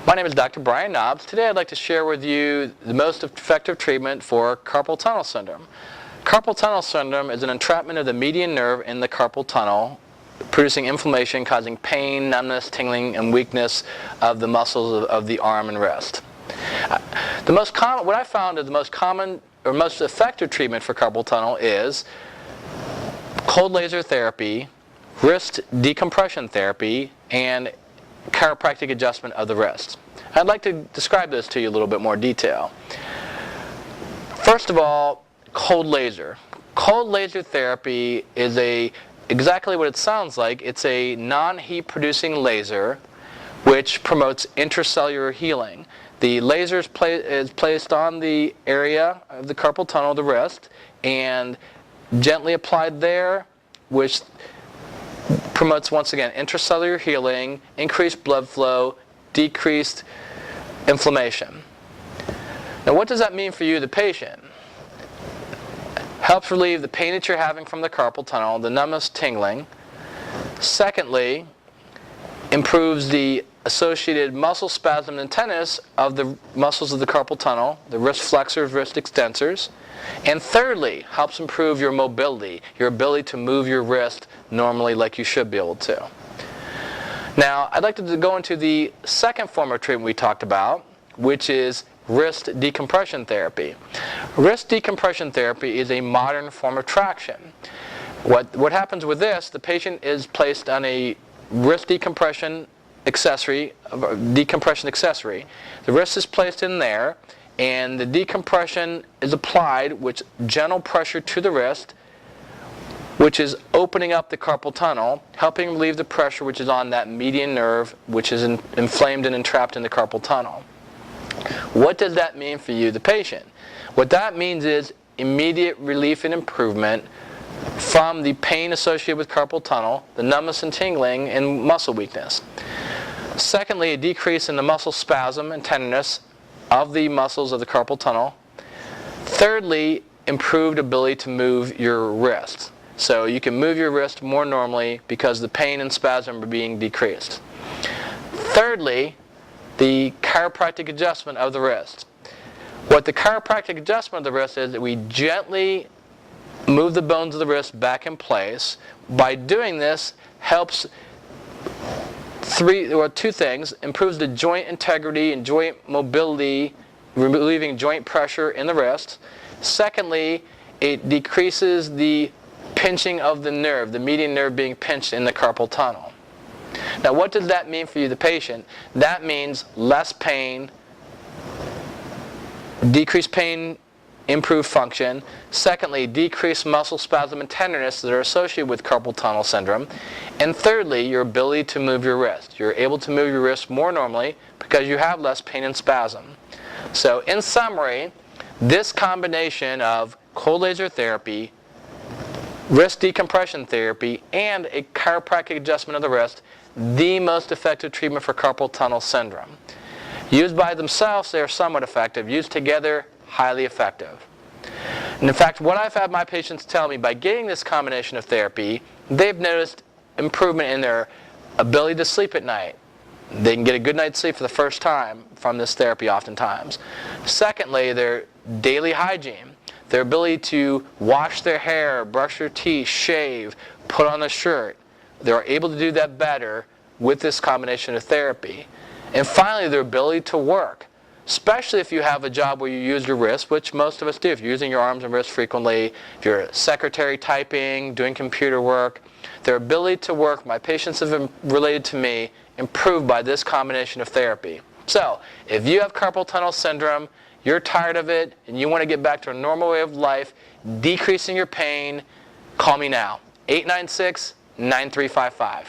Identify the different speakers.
Speaker 1: My name is Dr. Brian Knobs. Today I'd like to share with you the most effective treatment for carpal tunnel syndrome. Carpal tunnel syndrome is an entrapment of the median nerve in the carpal tunnel, producing inflammation, causing pain, numbness, tingling, and weakness of the muscles of the arm and wrist. What I found is the most common or most effective treatment for carpal tunnel is cold laser therapy, wrist decompression therapy, and chiropractic adjustment of the wrist. I'd like to describe this to you in a little bit more detail. First of all, cold laser. Cold laser therapy is exactly what it sounds like. It's a non-heat producing laser which promotes intracellular healing. The laser is placed on the area of the carpal tunnel, the wrist, and gently applied there, which promotes, once again, intracellular healing, increased blood flow, decreased inflammation. Now, what does that mean for you, the patient? Helps relieve the pain that you're having from the carpal tunnel, the numbness, tingling. Secondly, improves the associated muscle spasm and tenderness of the muscles of the carpal tunnel, the wrist flexors, wrist extensors. And thirdly, helps improve your mobility, your ability to move your wrist normally like you should be able to. Now, I'd like to go into the second form of treatment we talked about, which is wrist decompression therapy. Wrist decompression therapy is a modern form of traction. What happens with this, the patient is placed on a wrist decompression accessory. The wrist is placed in there, and the decompression is applied with gentle pressure to the wrist, which is opening up the carpal tunnel, helping relieve the pressure which is on that median nerve, which is inflamed and entrapped in the carpal tunnel. What does that mean for you, the patient? What that means is immediate relief and improvement from the pain associated with carpal tunnel, the numbness and tingling, and muscle weakness. Secondly, a decrease in the muscle spasm and tenderness of the muscles of the carpal tunnel. Thirdly, improved ability to move your wrist. So you can move your wrist more normally because the pain and spasm are being decreased. Thirdly, the chiropractic adjustment of the wrist. What the chiropractic adjustment of the wrist is that we gently move the bones of the wrist back in place. By doing this, helps two things: improves the joint integrity and joint mobility, relieving joint pressure in the wrist. Secondly, it decreases the pinching of the nerve, the median nerve being pinched in the carpal tunnel. Now, what does that mean for you, the patient? That means less pain, decreased pain, improved function. Secondly, decreased muscle spasm and tenderness that are associated with carpal tunnel syndrome. And thirdly, your ability to move your wrist. You're able to move your wrist more normally because you have less pain and spasm. So, in summary, this combination of cold laser therapy, wrist decompression therapy, and a chiropractic adjustment of the wrist, the most effective treatment for carpal tunnel syndrome. Used by themselves, they are somewhat effective. Used together, highly effective. And in fact, what I've had my patients tell me, by getting this combination of therapy, they've noticed improvement in their ability to sleep at night. They can get a good night's sleep for the first time from this therapy oftentimes. Secondly, their daily hygiene. Their ability to wash their hair, brush their teeth, shave, put on a shirt. They're able to do that better with this combination of therapy. And finally, their ability to work, especially if you have a job where you use your wrist, which most of us do. If you're using your arms and wrists frequently, if you're a secretary typing, doing computer work, their ability to work, my patients have related to me, improved by this combination of therapy. So, if you have carpal tunnel syndrome, you're tired of it, and you want to get back to a normal way of life, decreasing your pain, call me now. 896-9355.